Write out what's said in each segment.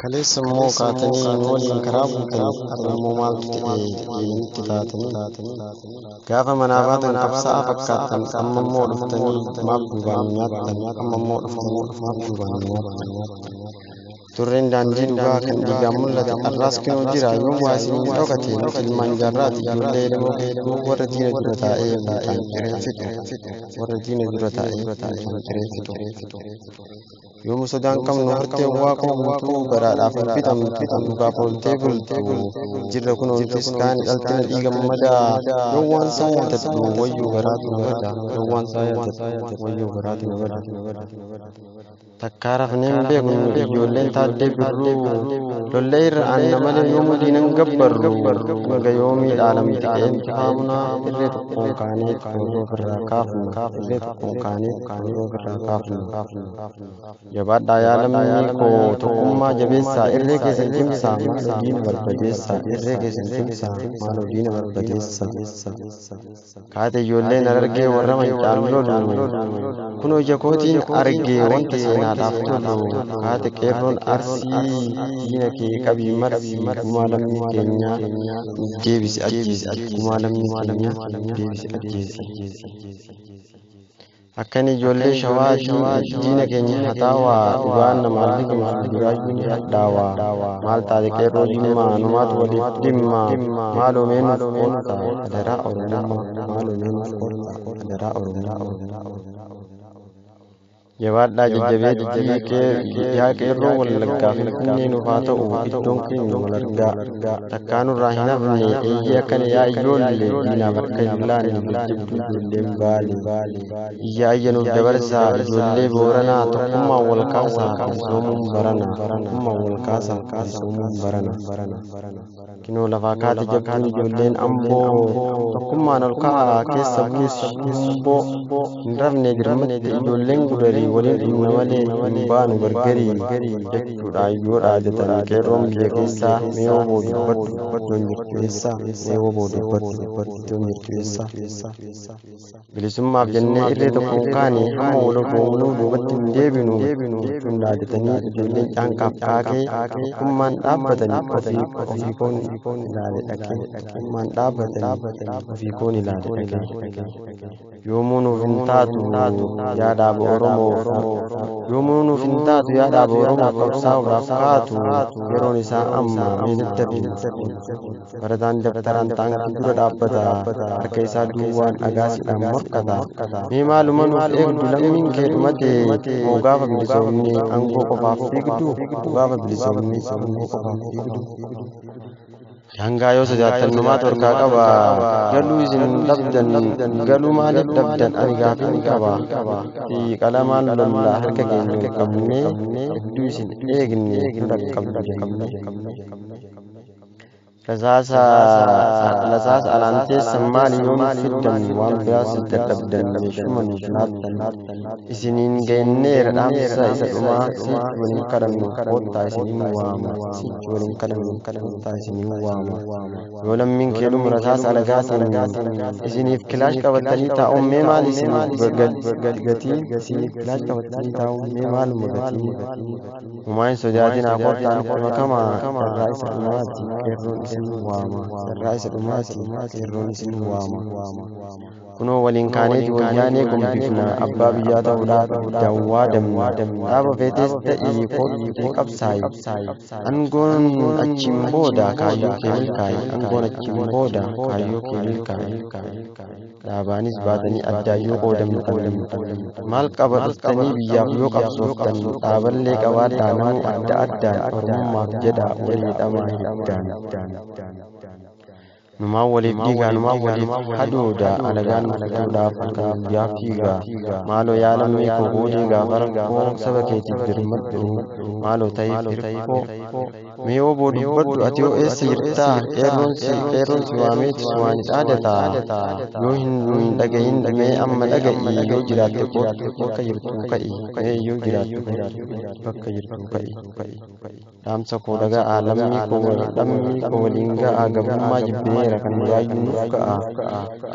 Kaleessa immoo kaatanii nu waliin karaa bultanii har'a immoo maaltu ta'e diinatti taatanii gaafa manaa baatan qabsaa'aa fakkaattan amma immoo dhuftanii maaf duubaan nyaattan amma immoo dhuftanii maaf duubaan nyaattan turreen daandii dhugaa kan dhiigaan mul'ate har'aas kinoo jira yoo waa isin dhokate nuti ilmaan jaarraati ijoollee ilmoo hedduu warra diina dura taa'ee kan cireenfitu warra diina dura taa'ee kan cireenfitu yoom sodaan qabnu hartee waaqoo guutuu baraadhaaf hin bitamtu dhugaaf ooltee bultu jirra kun ooltis kaan dhaltina dhiiga madaa yoo waan isaa yaadadhu wayyuu garaatu na bada yoo waan isaa yaadadhu wayyuu garaatu na bada takkaa rafneen beeknu ijoolleen taaddee birruu lollee irra aanna malee yoomuu diinan gabbarru hanga yoomii dhaalamti qe'een faamuna irree tokkoon kaanee qoodoo ofirraa kaafnu irree tokkoon kaanee qoodoo ofirraa kaafnu jabaadhaa yaalamni koo tokkummaa jabeessaa irree keessan cimsaa maaloo diina barbadeessaa irree keessan cimsaa maaloo diina barbadeessaa kaate ijoolleen argee warra mancaan lolu kunoo ija kootiin argee wanta seenaadhaaf tolu kaate qeerroon arsii diina kee qabii marsii gumaa lammii keenyaa deebisi ajjeesi gumaa lammii keenyaa deebisi ajjeesi akkan ijoollee shawaa diina keenya hataawaa dhugaan namaan ligma duraayyuun hadhaawaa maal taate qeerroo dhimmaa numaatu waliif dhimma maaloo meenuuf oolta adaraa oromummaa maaloo meenuuf oolta adaraa oromummaa jabaadhaa jajjabeetti yaa qeerroo wallaggaa finfinnee nuuf haa ta'u iddoon keenya wal argaa takkaanurraa hin hafne eeyyee akkana yaa ijoollee diinaaf harka hin laanne jajjabduu ijoolleen baale iyyaa ayyanuuf dabarsaa ijoollee booranaa tokkummaan wal kaasaa qabsoomuun barana tokkummaan wal kaasaa qabsoomuun barana kinoo lafaa kaate jabduun ijoolleen amboo tokkummaan ol ka'aa keessa buus humboo hin rafne dirmatte ijoolleen gudarii waliin dhimma malee hin baanu gargarii jechuudha ayyoodha jetanii qeerroon biyya keessaa mee oboo dubbadhu iddoon jirtu eessaa mee oboo dubbadhu iddoon jirtu eessaa bilisummaaf jennee irree tokkoon kaane hamma wal goonuu duubatti hin deebinu jechuun dhaadatanii ijoolleen caanqaaf kaakee tokkummaan dhaabbatanii ofii koon ilaale dhaqee tokkummaan dhaabbatanii ofii koon ilaale dhaqee yoomuu nuuf hin taatu yaa dhaaba Oromoo yoomuu nuuf hin taatu yaa dhaaba Oromoo qabsaa'uudhaaf kaatu yeroon isaa amma meesatti hafiin barataan dabtaraan taankii dura dhaabbata harka isaa duwwaan dhagaasiidhaan morkata mee maaluma nuuf eegdu lammiin kee dhumate moo gaafa bilisoomni aangoo qofaaf fiigdu gaafa bilisoomni aangoo qofaaf fiigdu Hanga yoo sodaattannumaa torkaa qaba galuu isin dhabdan galuu maaliif dhabdan ani gaafii qaba qalamaan lollaa harka keenya hin qabne hedduu isin eegne nu dhaqqabne lasaas alaanteessa maali yoom fiddan waan biraas dadhabdan meeshuma nuuf laattan isiniin geenneera dhaamsa isa dhumaa sichi waliin kadhannu koottaa isiniin waama sichi waliin kadhannu koottaa isiniin waama yoo lammiin kee dhumu lasaas alagaatiin isiniif kilaash qabatanii taa'uun mee maal isiniif gatii isiniif kilaash qabatanii taa'uun mee maaluma gatii humaan sodaatinaa koottaan makama irraa isa dhumaati qeerroon sarraa isa dhumaati qeerroon isin waama kunoo waliin kaanee wayyaanee gumbifna abbaa biyyaa ta'uudhaaf daawwaa damna dhaaba feetes ta'ii kootii qabsaayi angoon achiin booda kaayyoo kee milkaayi angoon achiin booda kaayyoo kee milkaayi dhaabaanis baatanii addaayyoo qoodamtan maal qaba dhuftanii biyyaaf yoo qabsooftan dhaaballee qabaadhaa namuu adda addaan oromummaaf jedha walii dhamaa hiddaan numaan waliif dhiigaa numaan waliif haduudha alagaan fuudhaaf halkan guyyaa fiigaa maaloo yaalammii koo goodii gaafa rakkoo saba keetiif dirmadhu maaloo ta'eef hirkoo mee oboo dubbadhu ati yoo eessa jirtaa qeerroon si waameeti sumaan dhaadataa yoo hin dhagahin mee amma dhaga'i yoo jiraatte kootu bakka jirtuu ka'i mee yoo jiraatte bakka jirtuu ka'i dhaamsa koo dhaga'aa lammii koo waliin ga'aa gabummaa jibbineera kan muraayyuu nuuf ga'a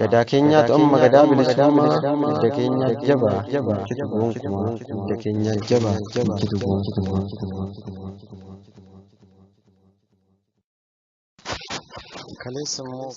gadaa keenyaatu amma gadaa bilisummaa hidda keenya jaba ijjitu gonkumaa hidda keenya jaba ijjitu gonkumaa. kaleessa immoo